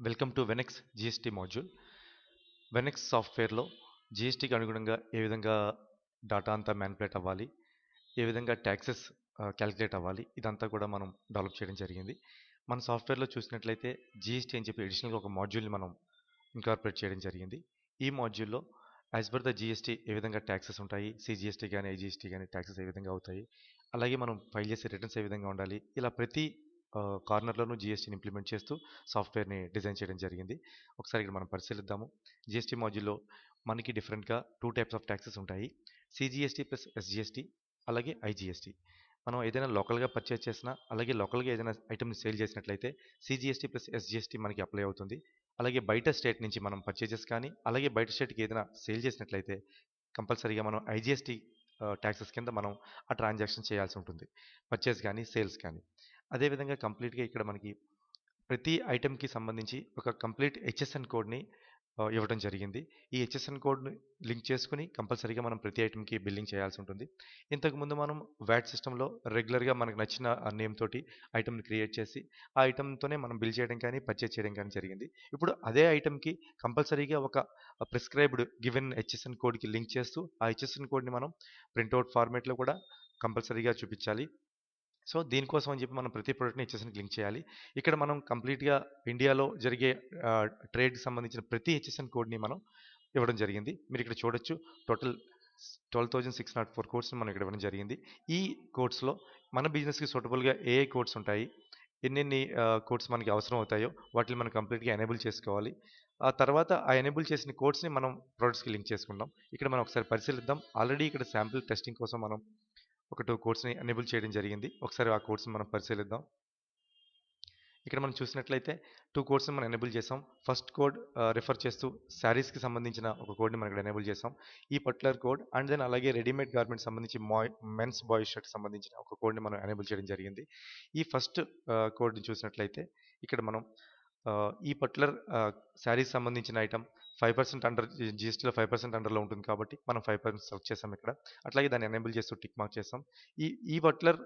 Welcome to Venex GST module. Venex సాఫ్ట్వేర్లో జిఎస్టీకి అనుగుణంగా ఏ విధంగా డాటా అంతా మ్యానిపులేట్ అవ్వాలి, ఏ విధంగా ట్యాక్సెస్ క్యాలిక్యులేట్ అవ్వాలి, ఇదంతా కూడా మనం డెవలప్ చేయడం జరిగింది. మన సాఫ్ట్వేర్లో చూసినట్లయితే జిఎస్టీ అని చెప్పి అడిషనల్గా ఒక మాడ్యూల్ని మనం ఇంకార్పొరేట్ చేయడం జరిగింది. ఈ మాడ్యూల్లో యాజ్ పర్ ద జిఎస్టీ ఏ విధంగా ట్యాక్సెస్ ఉంటాయి, సిజిఎస్టీ కానీ ఐజిఎస్టీ కానీ ట్యాక్సెస్ ఏ విధంగా అవుతాయి, అలాగే మనం ఫైల్ చేసే రిటర్న్స్ ఏ విధంగా ఉండాలి, ఇలా ప్రతి కార్నర్లోనూ జిఎస్టీని ఇంప్లిమెంట్ చేస్తూ సాఫ్ట్వేర్ని డిజైన్ చేయడం జరిగింది. ఒకసారి ఇక్కడ మనం పరిశీలిద్దాము. జిఎస్టీ మాడ్యూల్లో మనకి డిఫరెంట్గా టూ టైప్స్ ఆఫ్ ట్యాక్సెస్ ఉంటాయి: సిజిఎస్టీ ప్లస్ ఎస్జిఎస్టీ, అలాగే ఐజిఎస్టీ. మనం ఏదైనా లోకల్గా పర్చేస్ చేసినా, అలాగే లోకల్గా ఏదైనా ఐటమ్ని సేల్ చేసినట్లయితే సిజిఎస్టీ ప్లస్ ఎస్జిఎస్టీ మనకి అప్లై అవుతుంది. అలాగే బయట స్టేట్ నుంచి మనం పర్చేజెస్ కానీ, అలాగే బయట స్టేట్కి ఏదైనా సేల్ చేసినట్లయితే కంపల్సరీగా మనం ఐజిఎస్టీ ట్యాక్సెస్ కింద మనం ఆ ట్రాన్సాక్షన్ చేయాల్సి ఉంటుంది, పర్చేస్ కానీ సేల్స్ కానీ. అదేవిధంగా కంప్లీట్గా ఇక్కడ మనకి ప్రతి ఐటెంకి సంబంధించి ఒక కంప్లీట్ హెచ్ఎస్ఎన్ కోడ్ని ఇవ్వడం జరిగింది. ఈ హెచ్ఎస్ఎన్ కోడ్ని లింక్ చేసుకుని కంపల్సరీగా మనం ప్రతి ఐటెంకి బిల్లింగ్ చేయాల్సి ఉంటుంది. ఇంతకుముందు మనం వ్యాట్ సిస్టంలో రెగ్యులర్గా మనకు నచ్చిన నేమ్ తోటి ఐటెంని క్రియేట్ చేసి ఆ ఐటెంతోనే మనం బిల్ చేయడం కానీ పర్చేస్ చేయడం కానీ జరిగింది. ఇప్పుడు అదే ఐటెంకి కంపల్సరీగా ఒక ప్రిస్క్రైబ్డ్ గివెన్ హెచ్ఎస్ఎన్ కోడ్కి లింక్ చేస్తూ ఆ హెచ్ఎస్ఎన్ కోడ్ని మనం ప్రింట్అవుట్ ఫార్మేట్లో కూడా కంపల్సరీగా చూపించాలి. సో దీనికోసం అని చెప్పి మనం ప్రతి ప్రోడక్ట్ని హెచ్ఎస్ఎన్కి లింక్ చేయాలి. ఇక్కడ మనం కంప్లీట్గా ఇండియాలో జరిగే ట్రేడ్కి సంబంధించిన ప్రతి హెచ్ఎస్ఎన్ కోడ్ని మనం ఇవ్వడం జరిగింది. మీరు ఇక్కడ చూడొచ్చు, టోటల్ 12,604 కోడ్స్ని మనం ఇక్కడ ఇవ్వడం జరిగింది. ఈ కోడ్స్లో మన బిజినెస్కి సూటబుల్గా ఏ ఏ కోడ్స్ ఉంటాయి, ఎన్నెన్ని కోడ్స్ మనకి అవసరం అవుతాయో వాటిని మనం కంప్లీట్గా ఎనేబుల్ చేసుకోవాలి. ఆ తర్వాత ఆ ఎనేబుల్ చేసిన కోడ్స్ని మనం ప్రొడక్ట్స్కి లింక్ చేసుకుందాం. ఇక్కడ మనం ఒకసారి పరిశీలిద్దాం. ఆల్రెడీ ఇక్కడ శాంపిల్ టెస్టింగ్ కోసం మనం ఒక 2 కోడ్స్ని ఎనేబుల్ చేయడం జరిగింది. ఒకసారి ఆ కోడ్స్ని మనం పరిశీలిద్దాం. ఇక్కడ మనం చూసినట్లయితే 2 కోడ్స్ని మనం ఎనేబుల్ చేసాం. ఫస్ట్ కోడ్ రిఫర్ చేస్తూ శారీస్కి సంబంధించిన ఒక కోడ్ని మనం ఇక్కడ ఎనేబుల్ చేసాం. ఈ పర్టికులర్ కోడ్ అండ్ దెన్ అలాగే రెడీమేడ్ గార్మెంట్ సంబంధించి మెన్స్ బాయ్స్ షర్ట్ సంబంధించిన ఒక కోడ్ని మనం ఎనేబుల్ చేయడం జరిగింది. ఈ ఫస్ట్ కోడ్ని చూసినట్లయితే ఇక్కడ మనం ఈ పర్టికులర్ శారీస్ సంబంధించిన ఐటమ్ 5% అండర్ జిఎస్టీలో 5% అండర్లో ఉంటుంది కాబట్టి మనం 5% సెలెక్ట్ చేసాం ఇక్కడ. అట్లాగే దాన్ని ఎనేబుల్ చేస్తూ టిక్ మార్క్ చేసాం. ఈ ఈ పర్టికులర్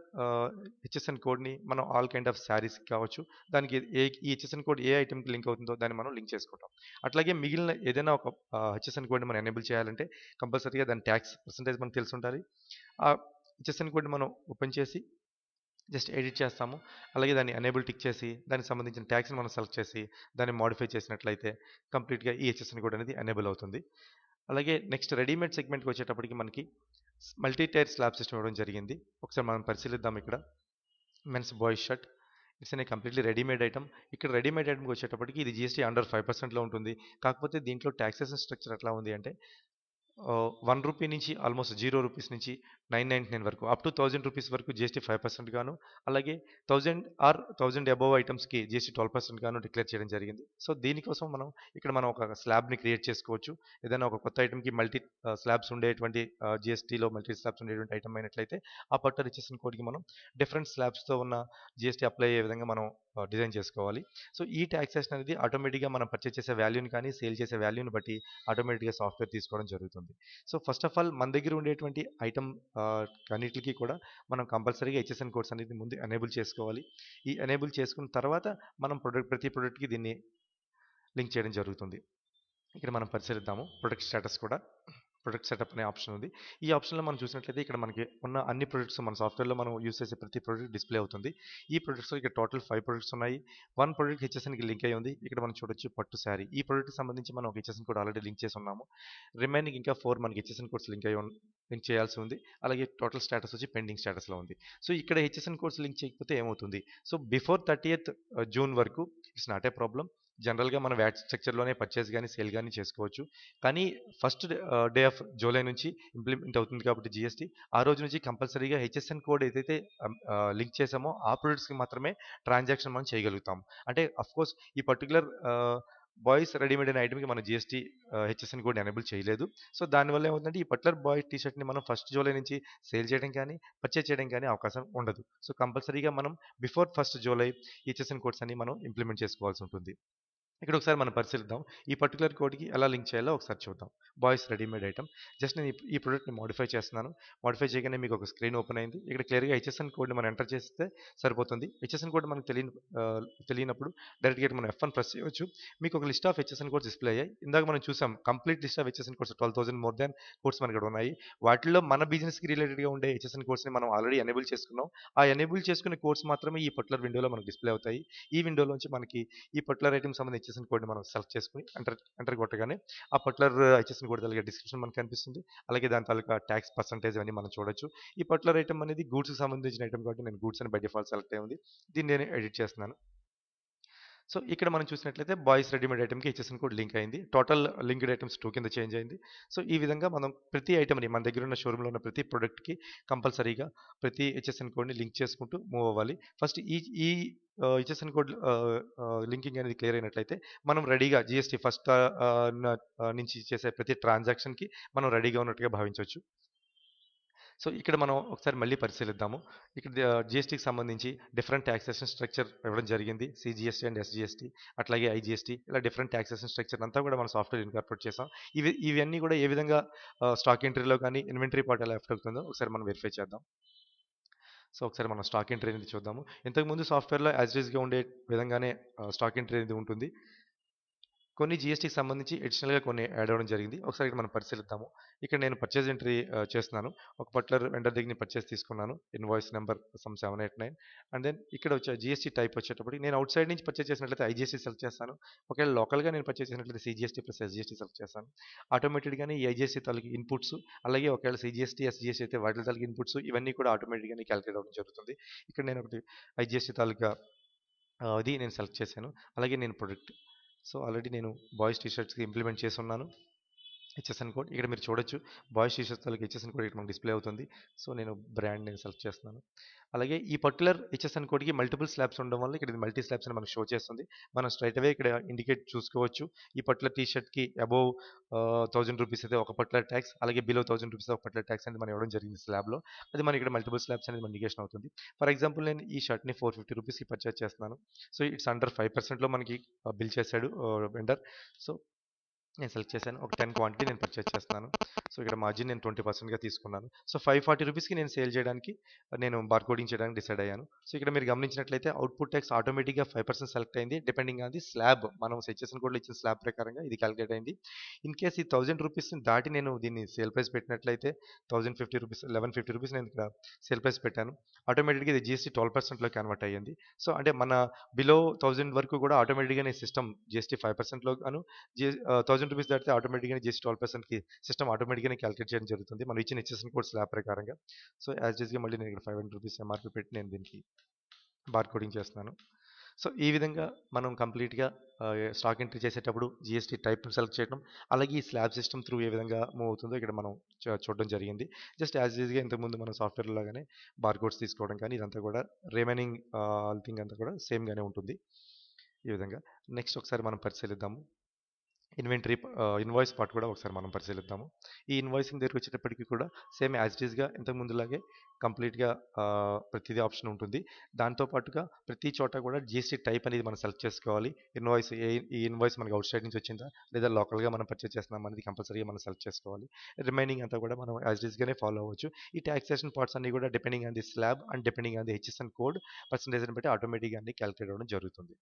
హెచ్ఎస్ఎన్ కోడ్ని మనం ఆల్ కైండ్ ఆఫ్ శారీస్ కావచ్చు, దానికి ఈ హెచ్ఎస్ఎన్ కోడ్ ఏ ఐటమ్కి లింక్ అవుతుందో దాన్ని మనం లింక్ చేసుకుంటాం. అట్లాగే మిగిలిన ఏదైనా ఒక హెచ్ఎస్ఎన్ కోడ్ని మనం ఎనేబుల్ చేయాలంటే కంపల్సరీగా దాని ట్యాక్స్ పర్సంటేజ్ మనకు తెలిసి ఉండాలి. ఆ హెచ్ఎస్ఎన్ కోడ్ని మనం ఓపెన్ చేసి జస్ట్ ఎడిట్ చేస్తాము. అలాగే దాన్ని ఎనేబుల్ టిక్ చేసి దానికి సంబంధించిన ట్యాక్స్ని మనం సెలెక్ట్ చేసి దాన్ని మోడిఫై చేసినట్లయితే కంప్లీట్గా ఈ హెచ్ఎస్ఎన్ కోడ్ అనేది ఎనేబుల్ అవుతుంది. అలాగే నెక్స్ట్ రెడీమేడ్ సెగ్మెంట్కి వచ్చేటప్పటికి మనకి మల్టీ టైర్ స్లాబ్ సిస్టమ్ ఇవ్వడం జరిగింది. ఒకసారి మనం పరిశీలిద్దాం. ఇక్కడ మెన్స్ బాయ్స్ షర్ట్, ఇట్స్ అనే కంప్లీట్లీ రెడీమేడ్ ఐటమ్. ఇక్కడ రెడీమేడ్ ఐటమ్కి వచ్చేటప్పటికి ఇది జిఎస్టీ అండర్ 5%లో ఉంటుంది. కాకపోతే దీంట్లో ట్యాక్సేషన్ స్ట్రక్చర్ ఎట్లా ఉంది అంటే ₹1 నుంచి ఆల్మోస్ట్ ₹0 నుంచి 999 వరకు అప్ టు ₹1000 వరకు జీఎస్టీ 5% గాను, అలాగే 1000 ఆర్ 1000 అబోవ్ ఐటమ్స్కి జీఎస్టీ 12% గాను డిక్లేర్ చేయడం జరిగింది. సో దీనికోసం మనం ఒక స్లాబ్ని క్రియేట్ చేసుకోవచ్చు. ఏదైనా ఒక కొత్త ఐటమ్కి మల్టీ స్లాబ్స్ ఉండేటువంటి జీఎస్టీలో మల్టీ స్లాబ్స్ ఉండేటువంటి ఐటమ్ అయినట్లయితే ఆ పట్టు రిజిస్ట్రేషన్ కోడ్కి మనం డిఫరెంట్ స్లాబ్స్తో ఉన్న జీఎస్టీ అప్లై అయ్యే విధంగా మనం డిజైన్ చేసుకోవాలి. సో ఈ ట్యాక్సేషన్ అనేది ఆటోమేటిక్గా మనం పర్చేస్ చేసే వాల్యూని కానీ సేల్ చేసే వాల్యూని బట్టి ఆటోమేటిక్గా సాఫ్ట్వేర్ తీసుకోవడం జరుగుతుంది. సో ఫస్ట్ ఆఫ్ ఆల్ మన దగ్గర ఉండేటువంటి ఐటమ్ అన్నిటికీ కూడా మనం కంపల్సరీగా హెచ్ఎస్ఎన్ కోడ్స్ అనేది ముందు ఎనేబుల్ చేసుకోవాలి. ఈ ఎనేబుల్ చేసుకున్న తర్వాత మనం ప్రతి ప్రోడక్ట్కి దీన్ని లింక్ చేయడం జరుగుతుంది. ఇక్కడ మనం పరిశీలిద్దాము. ప్రొడక్ట్ స్టేటస్ కూడా ప్రొడక్ట్ సెటప్ అనే ఆప్షన్ ఉంది. ఈ ఆప్షన్లో మనం చూసినట్లయితే ఇక్కడ మనకి ఉన్న అన్ని ప్రొడక్ట్స్ మన సాఫ్ట్వేర్లో మనం యూస్ చేసే ప్రతి ప్రొడక్ట్ డిస్ప్లే అవుతుంది. ఈ ప్రొడక్ట్స్లో ఇక్కడ టోటల్ 5 ప్రొడక్ట్స్ ఉన్నాయి. 1 ప్రొడక్ట్ హెచ్ఎస్ఎన్కి లింక్ అయ్యి ఉంది. ఇక్కడ మనం చూడొచ్చు పట్టు శారీ. ఈ ప్రొడక్ట్కి సంబంధించి మనం ఒక హెచ్ఎస్ఎన్ కోడ్ ఆల్రెడీ లింక్ చేసి ఉన్నాము. రిమైనింగ్ ఇంకా 4 మనకి హెచ్ఎస్ఎన్ కోడ్స్ లింక్ చేయాల్సి ఉంది. అలాగే టోటల్ స్టేటస్ వచ్చి పెండింగ్ స్టేటస్లో ఉంది. సో ఇక్కడ హెచ్ఎస్ఎన్ కోడ్స్ లింక్ చేయకపోతే ఏమవుతుంది? సో బిఫోర్ 30th జూన్ వరకు ఇట్స్ నాట్ ఏ ప్రాబ్లం. జనరల్గా మన వ్యాట్ స్ట్రక్చర్లోనే పర్చేస్ కానీ సేల్ కానీ చేసుకోవచ్చు. కానీ ఫస్ట్ డే ఆఫ్ జూలై నుంచి ఇంప్లిమెంట్ అవుతుంది కాబట్టి జీఎస్టీ ఆ రోజు నుంచి కంపల్సరీగా హెచ్ఎస్ఎన్ కోడ్ ఏదైతే లింక్ చేసామో ఆ ప్రొడక్ట్స్కి మాత్రమే ట్రాన్సాక్షన్ మనం చేయగలుగుతాం. అంటే అఫ్కోర్స్ ఈ పర్టికులర్ బాయ్స్ రెడీమేడ్ అనే ఐటమ్కి మన జీఎస్టీ హెచ్ఎస్ఎన్ కోడ్ ఎనేబుల్ చేయలేదు. సో దానివల్ల ఏమవుతుందంటే ఈ పర్టికులర్ బాయ్ టీ షర్ట్ని మనం ఫస్ట్ జూలై నుంచి సేల్ చేయడం కానీ పర్చేస్ చేయడం కానీ అవకాశం ఉండదు. సో కంపల్సరీగా మనం before 1st July HSN codes అన్ని మనం ఇంప్లిమెంట్ చేసుకోవాల్సి ఉంటుంది. ఇక్కడ ఒకసారి మనం పరిశీలిద్దాం. ఈ పర్టిక్యులర్ కోడ్‌కి ఎలా లింక్ చేయాలో ఒకసారి చూద్దాం. Boys readymade item. జస్ట్ నేను ఈ ప్రొడక్ట్‌ని మోడిఫై చేస్తున్నాను. మోడిఫై చేయగానే మీకు ఒక స్క్రీన్ ఓపెన్ అయింది. ఇక్కడ క్లియర్‌గా హెచ్ఎస్ఎన్ కోడ్‌ని మనం ఎంటర్ చేస్తే సరిపోతుంది. హెచ్ఎస్ఎన్ కోడ్ మనకు తెలియనప్పుడు డైరెక్ట్‌గా మనం F1 ప్రెస్ చేయవచ్చు. మీకు ఒక list of HSN codes display అయ్యాయి. ఇందాక మనం చూసాం complete list of HSN codes 12,000 more than codes మనకి ఇక్కడ ఉన్నాయి. వాటిల్లో మన బిజినెస్‌కి రిలేటెడ్‌గా ఉండే హెచ్ఎస్ఎన్ కోడ్స్‌ని మనం ఆల్రెడీ ఎనేబుల్ చేసుకున్నాం. ఆ ఎనేబుల్ చేసుకున్న కోడ్స్ మాత్రమే ఈ పర్టిక్యులర్ విండోలో మనకు డిస్‌ప్లే అవుతాయి. ఈ విండోలోంచి మనకి ఈ పర్టిక్యులర్ ఐటెమ్‌కి సంబంధించి హెచ్ఎస్ఎన్ కోడ్‌ని మనం సెలెక్ట్ చేసుకొని ఎంటర్ కొట్టగానే ఆ పర్టిక్యులర్ హెచ్ఎస్ఎన్ కోడ్ తాలూకా డిస్క్రిప్షన్ మనకు కనిపిస్తుంది. అలాగే దాని తాలూకా ట్యాక్స్ పర్సెంటేజ్ అన్ని మనం చూడొచ్చు. ఈ పర్టిక్యులర్ ఐటెమ్ అనేది గూడ్స్‌కి సంబంధించిన ఐటెమ్ కాబట్టి నేను గూడ్స్ అని బై డిఫాల్ట్ సెలెక్ట్ అయ్యి ఉంది. దీన్ని నేను ఎడిట్ చేస్తున్నాను. సో, ఇక్కడ మనం చూసినట్లయితే బాయ్స్ రెడీమేడ్ ఐటెమ్‌కి హెచ్ఎస్ఎన్ కోడ్ లింక్ అయింది. టోటల్ లింక్డ్ ఐటెమ్స్ 2 కింద చేంజ్ అయింది. సో, ఈ విధంగా మనం ప్రతి ఐటెమ్‌ని మన దగ్గర ఉన్న షోరూమ్‌లో ఉన్న ప్రతి ప్రొడక్ట్‌కి కంపల్సరీగా ప్రతి హెచ్ఎస్ఎన్ కోడ్‌ని లింక్ చేసుకుంటూ మూవ్ అవ్వాలి. ఫస్ట్ ఈ ఈ హెచ్ఎస్ఎన్ కోడ్ లింకింగ్ అనేది క్లియర్ అయినట్లయితే మనం రెడీగా జీఎస్టీ ఫస్ట్ నుంచి చేసే ప్రతి ట్రాన్సాక్షన్‌కి మనం రెడీగా ఉన్నట్టుగా భావించొచ్చు. సో, ఇక్కడ మనం ఒకసారి మళ్ళీ పరిశీలిద్దాము. ఇక్కడ జీఎస్టీకి సంబంధించి డిఫరెంట్ టాక్సేషన్ స్ట్రక్చర్ ఇవ్వడం జరిగింది. సీజీఎస్టీ అండ్ ఎస్జీఎస్టీ అట్లాగే ఐజీఎస్టీ ఇలా డిఫరెంట్ టాక్సేషన్ స్ట్రక్చర్ అంతా కూడా మన సాఫ్ట్‌వేర్ ఇన్కార్పొరేట్ చేసాం. ఇవన్నీ కూడా ఏ విధంగా స్టాక్ ఎంట్రీలో కానీ, ఇన్వెంటరీ పార్ట్ ఎలా ఎఫెక్ట్ అవుతుందో ఒకసారి మనం వెరిఫై చేద్దాం. సో, ఒకసారి మనం స్టాక్ ఎంట్రీ అనేది చూద్దాము. ఇంతకుముందు సాఫ్ట్‌వేర్‌లో యాజ్ ఇట్ ఈస్‌గా ఉండే విధంగానే స్టాక్ ఎంట్రీ అనేది ఉంటుంది. కొన్ని జీఎస్టీకి సంబంధించి అడిషనల్‌గా కొన్ని యాడ్ అవ్వడం జరిగింది. ఒకసారి ఇక్కడ మనం పరిశీలిద్దాము. ఇక్కడ నేను పర్చేజ్ ఎంట్రీ చేస్తున్నాను. ఒక పర్టిక్యులర్ వెండర్ దగ్గర పర్చేజ్ తీసుకున్నాను. Invoice number some 789 and then ఇక్కడ వచ్చే జీఎస్టీ టైప్ వచ్చేటప్పటికి నేను ఔట్ సైడ్ నుంచి పర్చేజ్ చేసినట్లయితే ఐజీఎస్టీ సెలెక్ట్ చేస్తాను. ఒకవేళ లోకల్‌గా నేను పర్చేజ్ చేసినట్లయితే సీజీఎస్టీ ప్లస్ ఎస్జీఎస్టీ సెలెక్ట్ చేస్తాను. ఆటోమేటెడ్‌గానే ఈ ఐజీఎస్టీ తాలూకు ఇన్పుట్స్ అలాగే ఒకవేళ సీజీఎస్టీ, ఎస్జీఎస్టీ అయితే వాటి తాలూకు ఇన్పుట్స్ ఇవన్నీ కూడా ఆటోమేటిక్‌గానే కాలిక్యులేట్ అవ్వడం జరుగుతుంది. ఇక్కడ నేను ఒకటి ఐజీఎస్టీ తాలూకా అది నేను సెలెక్ట్ చేశాను. అలాగే నేను ప్రొడక్ట్ సో, ఆల్రెడీ నేను బాయ్స్ టీ షర్ట్స్‌కి ఇంప్లిమెంట్ చేసున్నాను. హెచ్ఎస్ఎన్ కోడ్ ఇక్కడ మీరు చూడొచ్చు. బాయ్స్ టీ షర్ట్స్ తాలూకా హెచ్ఎస్ఎన్ కోడ్ ఇక్కడ మనకు డిస్‌ప్లే అవుతుంది. సో, నేను బ్రాండ్ నేను సెలెక్ట్ చేస్తున్నాను. అలాగే ఈ పర్టిక్యులర్ హెచ్ఎస్ఎన్ కోడ్‌కి మల్టిపుల్ స్లాబ్స్ ఉండడం వల్ల ఇక్కడ ఇది మల్టీ స్లాబ్స్ అని మనకు షో చేస్తుంది. మనం స్ట్రెయిట్ అవే ఇక్కడ ఇండికేట్ చూసుకోవచ్చు. ఈ పర్టిక్యులర్ టీ షర్ట్‌కి అబోవ్ రూ. 1000 అయితే ఒక పర్టిక్యులర్ టాక్స్ అలాగే బిలో రూ. 1000 ఒక పర్టిక్యులర్ టాక్స్ అనేది మనం ఇవ్వడం జరిగింది స్లాబ్‌లో. అది మనకి ఇక్కడ మల్టిపుల్ స్లాబ్స్ అనేది మనకి ఇండికేషన్ అవుతుంది. ఫర్ ఎగ్జాంపుల్ నేను ఈ షర్ట్‌ని రూ. 450కి పర్చేజ్ చేస్తున్నాను. సో, ఇట్స్ అండర్ 5%లో మనకి బిల్ చేశాడు వెండర్. సో, నేను సెలెక్ట్ చేశాను. ఒక 10 క్వాంటిటీ నేను పర్చేజ్ చేస్తున్నాను. సో, ఇక్కడ మార్జిన్ నేను 20%గా తీసుకున్నాను. సో, రూ. 540కి నేను సేల్ చేయడానికి నేను బార్‌కోడింగ్ చేయడానికి డిసైడ్ అయ్యాను. సో, ఇక్కడ మీరు గమనించినట్లయితే అవుట్‌పుట్ టాక్స్ ఆటోమేటిక్‌గా 5% సెలెక్ట్ అయింది. డిపెండింగ్ ఆన్ ది స్లాబ్ మనం సెట్ చేసిన కోడ్‌లో ఇచ్చిన స్లాబ్ ప్రకారంగా ఇది కాలిక్యులేట్ అయింది. ఇన్ కేస్ ఈ రూ. 1000ని దాటి నేను దీన్ని సేల్ ప్రైస్ పెట్టినట్లయితే రూ. 1150 నేను ఇక్కడ సేల్ ప్రైస్ పెట్టాను. ఆటోమేటిక్‌గా ఇది జీఎస్టీ 12%లో కన్వర్ట్ అయ్యింది. సో, అంటే మన బిలో 1000 వరకు కూడా ఆటోమేటిక్‌గానే సిస్టమ్ జీఎస్టీ 5%లో గాను రూ. 1000 దాటితే ఆటోమేటిక్‌గానే జీఎస్టీ 12%కి సిస్టమ్ ఆటోమేటిక్‌గానే కాలిక్యులేట్ చేయడం జరుగుతుంది. మనం ఇచ్చిన హెచ్ఎస్ఎన్ కోడ్ స్లాబ్ ప్రకారంగా. సో, యాజ్ ఇట్ ఈస్‌గా మళ్ళీ నేను ఇక్కడ రూ. 500 ఎంఆర్‌పీ పెట్టి నేను దీనికి బార్‌కోడింగ్ చేస్తున్నాను. సో, ఈ విధంగా మనం కంప్లీట్‌గా స్టాక్ ఎంట్రీ చేసేటప్పుడు జీఎస్టీ టైప్‌ని సెలెక్ట్ చేయడం, అలాగే ఈ స్లాబ్ సిస్టమ్ త్రూ ఏ విధంగా మూవ్ అవుతుందో ఇక్కడ మనం చూడడం జరిగింది. జస్ట్ యాజ్ ఈస్‌గా ఇంతకుముందు మన సాఫ్ట్‌వేర్ లాగానే బార్‌కోడ్స్ తీసుకోవడం కానీ ఇదంతా కూడా రిమైనింగ్ థింగ్ అంతా కూడా సేమ్‌గానే ఉంటుంది. ఈ విధంగా. నెక్స్ట్ ఒకసారి మనం పరిశీలిద్దాము. ఇన్వెంటరీ ఇన్వాయిస్ పార్ట్ కూడా ఒకసారి మనం పరిశీలిద్దాము. ఈ ఇన్వాయిసింగ్ దగ్గరికి వచ్చేటప్పటికి కూడా సేమ్ యాజ్ ఇట్ ఈస్‌గా ఇంతకు ముందులాగే కంప్లీట్‌గా ప్రతిదీ ఆప్షన్ ఉంటుంది. దాంతో పాటుగా ప్రతి చోట కూడా జీఎస్టీ టైప్ అనేది మనం సెలెక్ట్ చేసుకోవాలి. ఈ ఇన్వాయిస్ మనకి ఔట్ సైడ్ నుంచి వచ్చిందా? లేదా లోకల్‌గా మనం పర్చేజ్ చేస్తున్నామా అనేది కంపల్సరీగా మనం సెలెక్ట్ చేసుకోవాలి. రిమైనింగ్ అంతా కూడా మనం యాజ్ ఇట్ ఈస్‌గానే ఫాలో అవ్వచ్చు. ఈ టాక్సేషన్ పార్ట్స్ అన్నీ కూడా depending on the slab and depending on the HSN code పర్సెంటేజ్‌ని బట్టి ఆటోమేటిక్‌గా అన్ని కాలిక్యులేట్ అవ్వడం జరుగుతుంది.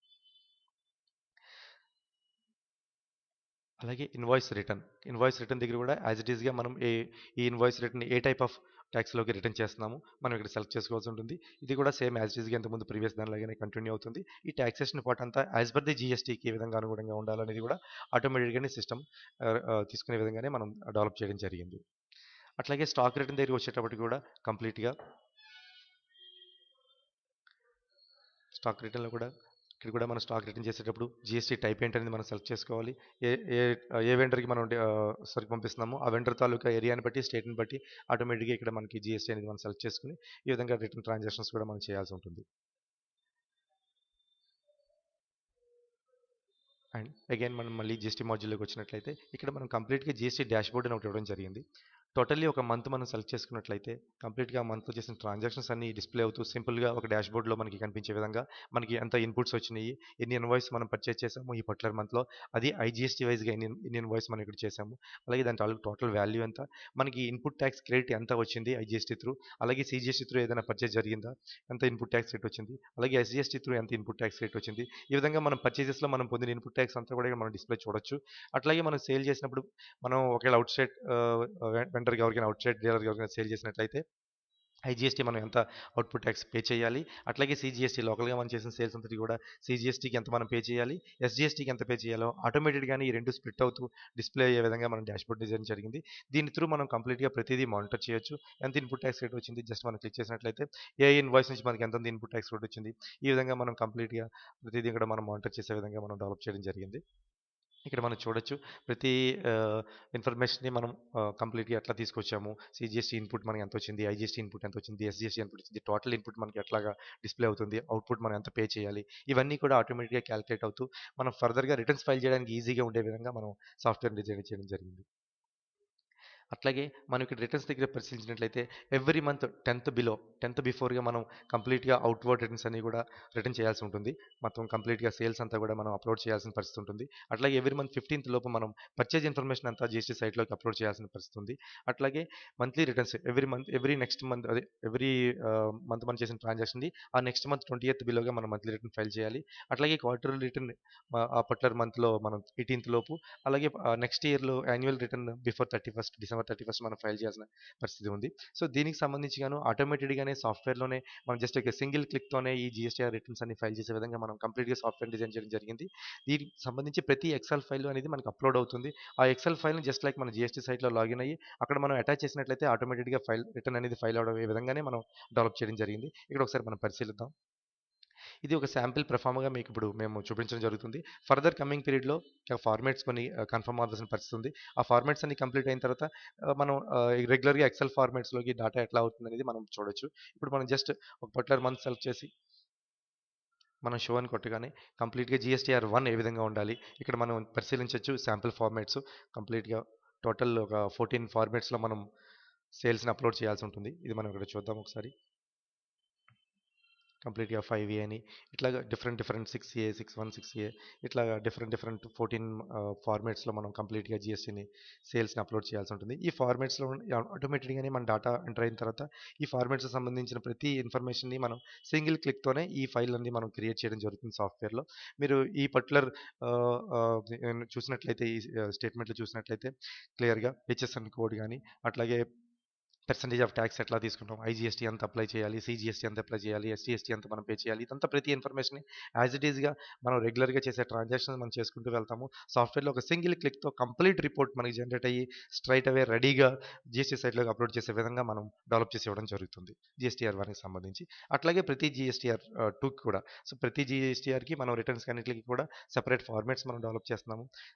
అలాగే ఇన్వాయిస్ రిటర్న్ దగ్గర కూడా యాజ్ ఇట్ ఈస్‌గా మనం ఈ ఇన్వాయిస్ రిటర్న్ ఏ టైప్ ఆఫ్ ట్యాక్స్‌లోకి రిటర్న్ చేస్తున్నాము మనం ఇక్కడ సెలెక్ట్ చేసుకోవాల్సి ఉంటుంది. ఇది కూడా సేమ్ యాజ్ ఇట్ ఈస్‌గా ఇంతకుముందు ప్రీవియస్ దానిలాగానే కంటిన్యూ అవుతుంది. ఈ టాక్సేషన్ పార్ట్ అంతా యాజ్ పర్ ది జీఎస్టీకి ఏ విధంగా అనుగుణంగా ఉండాలనేది కూడా ఆటోమేటిక్‌గానే సిస్టమ్ తీసుకునే విధంగానే మనం డెవలప్ చేయడం జరిగింది. అట్లాగే స్టాక్ రిటర్న్ దగ్గరికి వచ్చేటప్పటికి కూడా కంప్లీట్‌గా స్టాక్ రిటర్న్‌లో కూడా ఇక్కడ కూడా మనం స్టాక్ రిటర్న్ చేసేటప్పుడు జీఎస్టీ టైప్ ఏంటనేది మనం సెలెక్ట్ చేసుకోవాలి. ఏ ఏ ఏ వెండర్‌కి మనం సరుకు పంపిస్తున్నామో ఆ వెండర్ తాలూకా ఏరియాని బట్టి, స్టేట్‌ని బట్టి ఆటోమేటిక్‌గా ఇక్కడ మనకి జీఎస్టీ అనేది మనం సెలెక్ట్ చేసుకొని ఈ విధంగా రిటర్న్ ట్రాన్సాక్షన్స్ కూడా మనం చేయాల్సి ఉంటుంది. అండ్ అగైన్ మనం మళ్ళీ జీఎస్టీ మాడ్యూల్‌లోకి వచ్చినట్లయితే ఇక్కడ మనం కంప్లీట్‌గా జీఎస్టీ డాష్‌బోర్డ్ అని ఒకటి ఇవ్వడం జరిగింది. టోటల్లీ ఒక మంత్ మనం సెలెక్ట్ చేసుకున్నట్లయితే కంప్లీట్‌గా ఆ మంత్‌లో చేసిన ట్రాన్సాక్షన్స్ అన్నీ డిస్‌ప్లే అవుతూ సింపుల్‌గా ఒక డాష్‌బోర్డ్‌లో మనకి కనిపించే విధంగా మనకి ఎంత ఇన్‌పుట్స్ వచ్చినాయి, ఎన్ని ఇన్వాయిస్ మనం పర్చేజ్ చేసాము ఈ పర్టిక్యులర్ మంత్‌లో, అది ఐజీఎస్టీ వైస్‌గా ఎన్ని ఇన్వాయిస్ మనం ఇక్కడ చేసాము, అలాగే దాని తాలూకు టోటల్ వాల్యూ ఎంత, మనకి ఇన్‌పుట్ ట్యాక్స్ క్రెడిట్ ఎంత వచ్చింది ఐజీఎస్టీ త్రూ, అలాగే సీజీఎస్టీ త్రూ ఏదైనా పర్చేజ్ జరిగిందా, ఎంత ఇన్‌పుట్ ట్యాక్స్ రేట్ వచ్చింది, అలాగే ఎస్జీఎస్టీ త్రూ ఎంత ఇన్‌పుట్ ట్యాక్స్ రేట్ వచ్చింది. ఈ విధంగా మనం పర్చేజెస్‌లో మనం పొందిన ఇన్‌పుట్ ట్యాక్స్ అంతా కూడా ఇక్కడ మనం డిస్‌ప్లే చూడొచ్చు. అట్లాగే మనం సేల్ చేసినప్పుడు మనం ఒకవేళ అవుట్ సైడ్ వెండర్‌కి ఎవరికైనా అవుట్ సైడ్ డీలర్‌కి ఎవరికైనా సేల్ చేసినట్లయితే ఐజీఎస్టీ మనం ఎంత అవుట్‌పుట్ ట్యాక్స్ పే చేయాలి. అట్లాగే సీజీఎస్టీ లోకల్‌గా మనం చేసిన సేల్స్ అంతటి కూడా సీజీఎస్టీకి ఎంత మనం పే చేయాలి, ఎస్జీఎస్టీకి ఎంత పే చేయాలో ఆటోమేటెడ్‌గానే ఈ 2 స్ప్లిట్ అవుతూ డిస్‌ప్లే అయ్యే విధంగా మనం డాష్‌బోర్డ్ డిజైన్ జరిగింది. దీని త్రూ మనం కంప్లీట్‌గా ప్రతిదీ మానిటర్ చేయొచ్చు. ఎంత ఇన్‌పుట్ ట్యాక్స్ రేట్ వచ్చింది జస్ట్ మనం క్లిక్ చేసినట్లయితే ఏ ఇన్వాయిస్ నుంచి మనకి ఎంత ఇన్‌పుట్ ట్యాక్స్ రేట్ వచ్చింది. ఈ విధంగా మనం కంప్లీట్‌గా ప్రతిదీ కూడా మనం మానిటర్ చేసే విధంగా మనం డెవలప్ చేయడం జరిగింది. ఇక్కడ మనం చూడొచ్చు. ప్రతి ఇన్ఫర్మేషన్‌ని మనం కంప్లీట్‌గా ఎట్లా తీసుకొచ్చాము. సీజీఎస్టీ ఇన్‌పుట్ మనకి ఎంతొచ్చింది, ఐజీఎస్టీ ఇన్‌పుట్ ఎంతొచ్చింది, ఎస్జీఎస్టీ ఎంత వచ్చింది, టోటల్ ఇన్‌పుట్ మనకి ఎట్లాగా డిస్‌ప్లే అవుతుంది, అవుట్‌పుట్ మనం ఎంత పే చేయాలి. ఇవన్నీ కూడా ఆటోమేటిక్‌గా కాలిక్యులేట్ అవుతూ మనం ఫర్దర్‌గా రిటర్న్స్ ఫైల్ చేయడానికి ఈజీగా ఉండే విధంగా మనం సాఫ్ట్‌వేర్‌ని డిజైన్ చేయడం జరిగింది. అట్లాగే మనం ఇక్కడ రిటర్న్స్ దగ్గర పరిశీలించినట్లయితే ఎవ్రీ మంత్ 10థ్ బిఫోర్‌గా మనం కంప్లీట్‌గా అవుట్‌వర్డ్ రిటర్న్స్ అన్నీ కూడా రిటర్న్ చేయాల్సి ఉంటుంది. మొత్తం కంప్లీట్‌గా సేల్స్ అంతా కూడా మనం అప్లోడ్ చేయాల్సిన పరిస్థితి ఉంటుంది. అట్లాగే ఎవ్రీ మంత్ 15థ్ లోపు మనం పర్చేజ్ ఇన్ఫర్మేషన్ అంతా జీఎస్టీ సైట్‌లోకి అప్లోడ్ చేయాల్సిన పరిస్థితి ఉంది. అట్లాగే monthly returns every next month అదే ఎవ్రీ మంత్ మనం చేసిన ట్రాన్సాక్షన్‌ది ఆ నెక్స్ట్ మంత్ 20థ్ బిలోగా మనం మంత్లీ రిటర్న్ ఫైల్ చేయాలి. అట్లాగే క్వార్టర్లీ రిటర్న్ ఆ పర్టిక్యులర్ మంత్‌లో మనం 18థ్ లోపు, అలాగే నెక్స్ట్ ఇయర్‌లో యాన్యువల్ రిటర్న్ బిఫోర్ 31 డిసెంబర్ 31 మనం ఫైల్ చేయాల్సిన పరిస్థితి ఉంది. సో, దీనికి సంబంధించి గాను ఆటోమేటెడ్‌గానే సాఫ్ట్‌వేర్‌లోనే మనం జస్ట్ ఒక సింగిల్ క్లిక్‌తోనే ఈ జీఎస్టీఆర్ రిటర్న్స్ అన్ని ఫైల్ చేసే విధంగా మనం కంప్లీట్‌గా సాఫ్ట్‌వేర్ డిజైన్ చేయడం జరిగింది. దీనికి సంబంధించి ప్రతి ఎక్సెల్ ఫైల్ అనేది మనకు అప్‌లోడ్ అవుతుంది. ఆ ఎక్సెల్ ఫైల్‌ని జస్ట్ లైక్ మన జీఎస్టీ సైట్‌లో లాగిన్ అయ్యి అక్కడ మనం అటాచ్ చేసినట్లయితే ఆటోమేటిక్‌గా రిటర్న్ అనేది ఫైల్ అవ్వడం ఈ విధంగానే మనం డెవలప్ చేయడం జరిగింది. ఇక్కడ ఒకసారి మనం పరిశీలిద్దాం. ఇది ఒక శాంపిల్ ప్రొఫార్మ్‌గా మీకు ఇప్పుడు మేము చూపించడం జరుగుతుంది. ఫర్దర్ కమింగ్ పీరియడ్‌లో ఫార్మాట్స్ కొన్ని కన్ఫర్మ్ అవ్వాల్సిన పరిస్థితి ఉంది. ఆ ఫార్మాట్స్ అన్ని కంప్లీట్ అయిన తర్వాత మనం రెగ్యులర్‌గా ఎక్సెల్ ఫార్మాట్స్‌లోకి డేటా ఎట్లా అవుతుందనేది మనం చూడొచ్చు. ఇప్పుడు మనం జస్ట్ ఒక పర్టిక్యులర్ మంత్ సెలెక్ట్ చేసి మనం షో అని కొట్టగానే కంప్లీట్‌గా జీఎస్టీఆర్ 1 ఏ విధంగా ఉండాలి. ఇక్కడ మనం పరిశీలించొచ్చు శాంపిల్ ఫార్మాట్స్ కంప్లీట్‌గా టోటల్ ఒక 14 ఫార్మాట్స్‌లో మనం సేల్స్‌ని అప్‌లోడ్ చేయాల్సి ఉంటుంది. ఇది మనం ఇక్కడ చూద్దాం ఒకసారి. కంప్లీట్‌గా 5 అని ఇట్లాగా డిఫరెంట్ 6 6 1 6 ఇట్లాగా డిఫరెంట్ 14 ఫార్మాట్స్‌లో మనం కంప్లీట్‌గా జీఎస్టీని సేల్స్‌ని అప్‌లోడ్ చేయాల్సి ఉంటుంది. ఈ ఫార్మాట్స్‌లో ఆటోమేటిక్‌గానే మన డేటా ఎంటర్ అయిన తర్వాత ఈ ఫార్మాట్స్‌కి సంబంధించిన ప్రతి ఇన్ఫర్మేషన్‌ని మనం సింగిల్ క్లిక్‌తోనే ఈ ఫైల్ అన్నీ మనం క్రియేట్ చేయడం జరుగుతుంది సాఫ్ట్‌వేర్‌లో. మీరు ఈ పర్టిక్యులర్ ఆహ్, ఆహ్, చూసినట్లయితే ఈ స్టేట్మెంట్‌లో చూసినట్లయితే క్లియర్‌గా హెచ్ఎస్ఎన్ కోడ్ గాని అట్లాగే పర్సెంటేజ్ ఆఫ్ ట్యాక్స్ ఎట్లా తీసుకుంటాం, ఐజీఎస్టీ ఎంత అప్లై చేయాలి, సీజీఎస్టీ ఎంత అప్లై చేయాలి, ఎస్జీఎస్టీ ఎంత మనం పే చేయాలి, ఇదంతా ప్రతి ఇన్ఫర్మేషన్ని యాజ్ ఇట్ ఈస్‌గా మనం రెగ్యులర్‌గా చేసే ట్రాన్సాక్షన్స్ మనం చేసుకుంటూ వెళ్తాము. సాఫ్ట్‌వేర్‌లో ఒక సింగిల్ క్లిక్‌తో కంప్లీట్ రిపోర్ట్ మనకి జనరేట్ అయ్యి స్ట్రెయిట్ అవే రెడీగా జీఎస్టీ సైట్‌లోకి అప్లోడ్ చేసే విధంగా మనం డెవలప్ చేసి ఇవ్వడం జరుగుతుంది. జీఎస్టీఆర్ 1కి సంబంధించి. అట్లాగే ప్రతి జీఎస్టీఆర్ 2కి కూడా. సో, ప్రతి జీఎస్టీఆర్‌కి మనం రిటర్న్స్‌కి అన్నిట్లికి కూడా సెపరేట్ ఫార్మాట్స్ మనం డెవలప్ చేస్తున్నాము.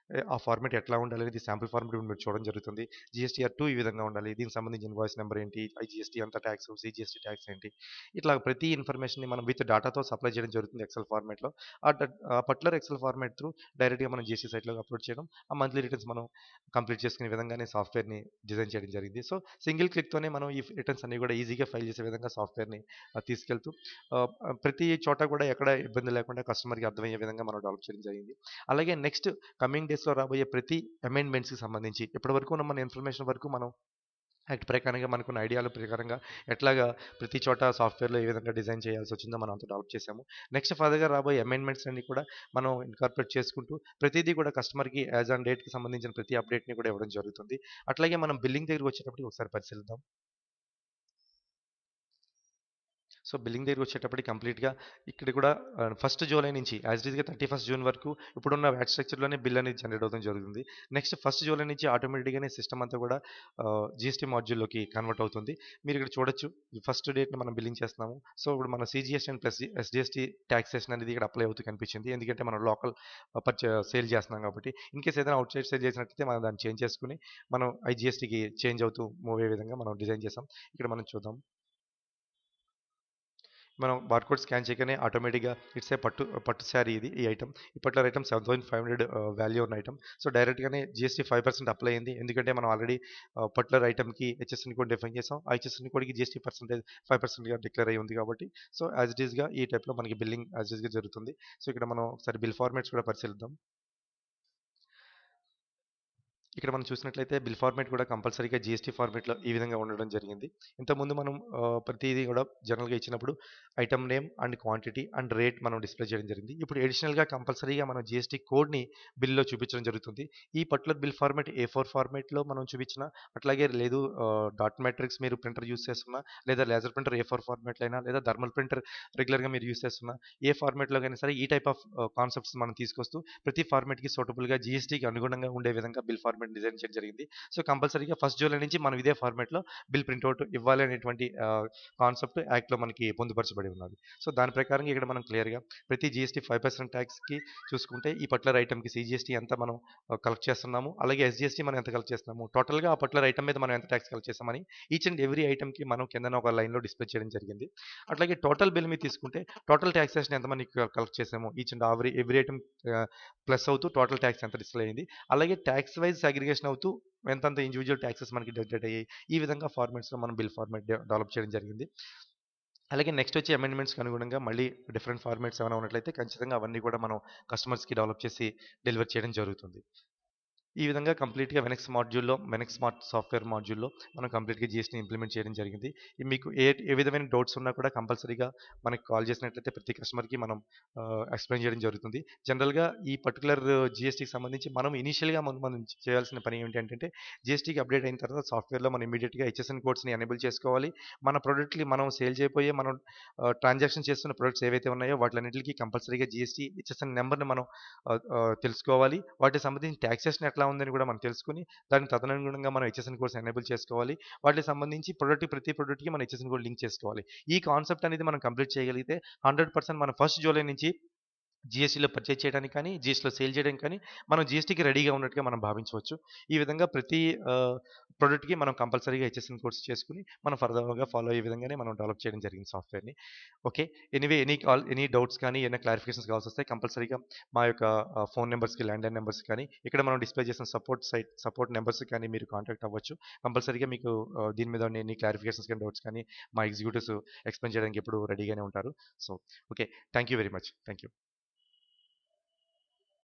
ఆ ఫార్మాట్ ఎట్లా ఉండాలనేది శాంపుల్ ఫార్మాట్ ఇప్పుడు మీరు చూడడం జరుగుతుంది. జీఎస్టీఆర్ 2 ఈ విధంగా ఉండాలి. దీనికి సంబంధించి ఇన్వాయిస్ నెంబర్ ఏంటి? ఐజీఎస్టీ ఎంత ట్యాక్స్? సీజీఎస్టీ ట్యాక్స్ ఏంటి? ఇట్లా ప్రతి ఇన్ఫర్మేషన్‌ని మనం విత్ డేటాతో సప్లై చేయడం జరుగుతుంది ఎక్సెల్ ఫార్మాట్‌లో. ఆ పర్టిక్యులర్ ఎక్సెల్ ఫార్మాట్ త్రూ డైరెక్ట్‌గా మనం జీఎస్టీ సైట్‌లోకి అప్లోడ్ చేయడం. ఆ మంత్లీ రిటర్న్స్ మనం కంప్లీట్ చేసుకునే విధంగానే సాఫ్ట్‌వేర్‌ని డిజైన్ చేయడం జరిగింది. సో, సింగిల్ క్లిక్‌తోనే మనం ఈ రిటర్న్స్ అన్నీ కూడా ఈజీగా ఫైల్ చేసే విధంగా సాఫ్ట్‌వేర్‌ని తీసుకెళ్తూ ఆహ్, ప్రతి చోట కూడా ఎక్కడ ఇబ్బంది లేకుండా కస్టమర్‌కి అర్థమయ్యే విధంగా మనం డెవలప్ చేయడం జరిగింది. అలాగే నెక్స్ట్ కమింగ్ డేస్‌లో రాబోయే ప్రతి అమెండ్మెంట్స్‌కి సంబంధించి ఇప్పటివరకు ఉన్న మన ఇన్ఫర్మేషన్ వరకు మనం యాక్ట్ ప్రకారంగా మనకున్న ఐడియాల ప్రకారంగా ఎట్లాగా ప్రతి చోట సాఫ్ట్‌వేర్‌లో ఏ విధంగా డిజైన్ చేయాల్సొచ్చిందో మనం అంతా డెవలప్ చేసాము. నెక్స్ట్ ఫర్దర్‌గా రాబోయే అమెండ్మెంట్స్ అన్నీ కూడా మనం ఇన్కార్పొరేట్ చేసుకుంటూ ప్రతీదీ కూడా కస్టమర్‌కి యాస్ ఆన్ డేట్‌కి సంబంధించిన ప్రతి అప్డేట్‌ని కూడా ఇవ్వడం జరుగుతుంది. అట్లాగే మనం బిల్లింగ్ దగ్గరికొచ్చేటప్పటికి ఒకసారి పరిశీలిద్దాం. సో, బిల్లింగ్ దగ్గరికొచ్చేటప్పటికి కంప్లీట్‌గా ఇక్కడ కూడా ఫస్ట్ జూలై నుంచి యాజ్ ఇట్ ఈస్‌గా 31 జూన్ వరకు ఇప్పుడున్న వ్యాట్ స్ట్రక్చర్‌లోనే బిల్ అనేది జనరేట్ అవ్వడం జరుగుతుంది. నెక్స్ట్ ఫస్ట్ జూలై నుంచి ఆటోమేటిక్‌గానే సిస్టమ్ అంతా కూడా జీఎస్టీ మాడ్యూల్‌లోకి కన్వర్ట్ అవుతుంది. మీరు ఇక్కడ చూడొచ్చు. ఫస్ట్ డేట్‌ని మనం బిల్లింగ్ చేస్తున్నాము. సో, ఇప్పుడు మన CGST and plus SGST taxation అనేది ఇక్కడ అప్లై అవుతూ కనిపించింది. ఎందుకంటే మనం లోకల్ సేల్ చేస్తున్నాం కాబట్టి. ఇన్‌కేస్ ఏదైనా ఔట్ సైడ్ సేల్ చేసినట్లయితే మనం దాన్ని చేంజ్ చేసుకొని మనం ఐజీఎస్టీకి చేంజ్ అవుతూ మూవ్ అయ్యే విధంగా మనం డిజైన్ చేసాం. ఇక్కడ మనం చూద్దాం. మనం బార్కోడ్ స్కాన్ చేయగానే ఆటోమేటిక్గా ఇట్స్ ఏ పట్టు పట్టు శారీ ఇది ఈ ఐటమ్. ఈ పర్టికులర్ ఐటమ్ 7500 వాల్యూ ఉన్న ఐటమ్. సో డైరెక్ట్గానే జిఎస్టీ 5% అప్లై అయింది. ఎందుకంటే మనం ఆల్రెడీ పర్టికులర్ ఐటమ్కి హెచ్ఎస్ఎన్ కోడ్ డిఫైన్ చేసాం. ఆ హెచ్ఎస్ఎన్ కోడ్కి జిఎస్టీ పర్సెంటేజ్ 5%గా డిక్లేర్ అయ్యి ఉంది కాబట్టి సో యాజ్ ఇట్ ఈస్గా ఈ టైప్లో మనకి బిల్లింగ్ యాజ్ ఇట్ ఈస్గా జరుగుతుంది. సో ఇక్కడ మనం ఒకసారి బిల్ ఫార్మాట్స్ కూడా పరిశీలిద్దాం. ఇక్కడ మనం చూసినట్లయితే బిల్ ఫార్మాట్ కూడా కంపల్సరీగా జీఎస్టీ ఫార్మాట్లో ఈ విధంగా ఉండడం జరిగింది. ఇంతకుముందు మనం ప్రతిదీ కూడా జనరల్గా ఇచ్చినప్పుడు item name and quantity and rate మనం డిస్ప్లే చేయడం జరిగింది. ఇప్పుడు అడిషనల్గా కంపల్సరీగా మనం జీఎస్టీ కోడ్ని బిల్లో చూపించడం జరుగుతుంది. ఈ పర్టికులర్ బిల్ ఫార్మాట్ A4 ఫార్మాట్లో మనం చూపించిన అట్లాగే లేదు డాట్ మ్యాట్రిక్స్ మీరు ప్రింటర్ యూస్ చేస్తున్నా లేదా లేజర్ ప్రింటర్ A4 ఫార్మాట్లో అయినా లేదా థర్మల్ ప్రింటర్ రెగ్యులర్గా మీరు యూస్ చేస్తున్నా ఏ ఫార్మాట్లో అయినా సరే ఈ టైప్ ఆఫ్ కాన్సెప్ట్స్ మనం తీసుకొస్తూ ప్రతి ఫార్మాట్కి సూటబుల్గా జీఎస్టీకి అనుగుణంగా ఉండే విధంగా బిల్ ఫార్మాట్ డిజైన్ చేయడం జరిగింది. సో కంపల్సరీగా ఫస్ట్ జూలై నుంచి మనం ఇదే ఫార్మాట్లో బిల్ ప్రింట్అవుట్ ఇవ్వాలి అనేటువంటి కాన్సెప్ట్ యాక్ట్లో మనకి పొందుపరచబడి ఉన్నది. సో దాని ప్రకారం ఇక్కడ మనం క్లియర్గా ప్రతి జీఎస్టీ 5% ట్యాక్స్కి చూసుకుంటే ఈ పర్టికులర్ ఐటమ్కి సిజిఎస్టీ ఎంత మనం కలెక్ట్ చేస్తున్నాము, అలాగే ఎస్జిఎస్టీ మనం ఎంత కలెక్ట్ చేస్తున్నాము, టోటల్గా ఆ పర్టికులర్ ఐటమ్ మీద మనం ఎంత ట్యాక్స్ కలెక్ట్ చేస్తామని ఈచ్ అండ్ ఎవ్రీ ఐటమ్కి మనం కింద ఒక లైన్లో డిస్ప్లే చేయడం జరిగింది. అట్లాగే టోటల్ బిల్ మీద తీసుకుంటే టోటల్ ట్యాక్సేషన్ ఎంత మనకి కలెక్ట్ చేసాము each and every item plus అవుతూ టోటల్ ట్యాక్స్ ఎంత డిస్ప్లే అయింది, అలాగే ట్యాక్స్ వైజ్ అగ్రిగేషన్ అవుతూ ఎంతంత ఇండివిజువల్ ట్యాక్సెస్ మనకి డెడికేట్ అయ్యాయి. ఈ విధంగా ఫార్మాట్స్లో మనం బిల్ ఫార్మాట్ డెవలప్ చేయడం జరిగింది. అలాగే నెక్స్ట్ వచ్చే అమెండ్మెంట్స్కి అనుగుణంగా మళ్ళీ డిఫరెంట్ ఫార్మాట్స్ ఏమైనా ఉన్నట్లయితే ఖచ్చితంగా అవన్నీ కూడా మనం కస్టమర్స్కి డెవలప్ చేసి డెలివర్ చేయడం జరుగుతుంది. ఈ విధంగా కంప్లీట్‌గా వెనెక్స్ స్మార్ట్ సాఫ్ట్‌వేర్ మాడ్యూల్‌లో మనం కంప్లీట్‌గా జీఎస్టీని ఇంప్లిమెంట్ చేయడం జరిగింది. మీకు ఏ విధమైన డౌట్స్ ఉన్నా కూడా కంపల్సరీగా మనకి కాల్ చేసినట్లయితే ప్రతి కస్టమర్‌కి మనం ఎక్స్‌ప్లెయిన్ చేయడం జరుగుతుంది. జనరల్‌గా ఈ పర్టిక్యులర్ జీఎస్టీకి సంబంధించి మనం ఇనీషియల్‌గా మనం చేయాల్సిన పని ఏంటంటే జీఎస్టీకి అప్డేట్ అయిన తర్వాత సాఫ్ట్‌వేర్‌లో మనం ఇమ్మీడియేట్‌గా హెచ్ఎస్ఎన్ కోడ్స్‌ని ఎనేబుల్ చేసుకోవాలి. మన ప్రొడక్ట్‌ని మనం సేల్ చేయబోయే మనం ట్రాన్సాక్షన్ చేస్తున్న ప్రొడక్ట్స్ ఏవైతే ఉన్నాయో వాటిలన్నిటికి కంపల్సరీగా జీఎస్టీ హెచ్ఎస్ఎన్ నెంబర్‌ని మనం తెలుసుకోవాలి. వాటికి సంబంధించిన టాక్సేషన్ ఎట్లా ఉందని కూడా మనం తెలుసుకొని దానికి తదనుగుణంగా మనం హెచ్ఎస్ఎన్ కోడ్స్ ఎనేబుల్ చేసుకోవాలి. వాటికి సంబంధించి ప్రతి ప్రొడక్ట్‌కి మనం హెచ్ఎస్ఎన్ కోడ్ లింక్ చేసుకోవాలి. ఈ కాన్సెప్ట్ అనేది మనం కంప్లీట్ చేయగలిగితే 100% మనం ఫస్ట్ జూలై నుంచి జీఎస్టీలో పర్చేజ్ చేయడానికి కానీ, జీఎస్టీలో సేల్ చేయడానికి కానీ, మనం జీఎస్టీకి రెడీగా ఉన్నట్టుగా మనం భావించవచ్చు. ఈ విధంగా ప్రతి ప్రొడక్ట్‌కి మనం కంపల్సరీగా హెచ్ఎస్ఎన్ కోర్స్ చేసుకొని, మనం ఫర్దర్‌గా ఫాలో అయ్యే విధంగానే మనం డెవలప్ చేయడం జరిగింది సాఫ్ట్‌వేర్‌ని. ఓకే. ఎనీవే ఎనీ డౌట్స్ కానీ, ఏమైనా క్లారిఫికేషన్స్ కావాల్సొస్తే కంపల్సరీగా మా యొక్క ఫోన్ నంబర్స్‌కి, ల్యాండ్‌లైన్ నంబర్స్‌కి కానీ, ఇక్కడ మనం డిస్ప్లే చేసిన సపోర్ట్ నంబర్స్‌కి కానీ మీరు కాంటాక్ట్ అవ్వచ్చు. కంపల్సరీగా మీకు దీని మీద ఉన్న ఎనీ క్లారిఫికేషన్స్ కానీ, డౌట్స్ కానీ మా ఎగ్జిక్యూటివ్స్ ఎక్స్‌ప్లెయిన్ చేయడానికి ఎప్పుడూ రెడీగానే ఉంటారు. So, okay. Thank you very much. Thank you.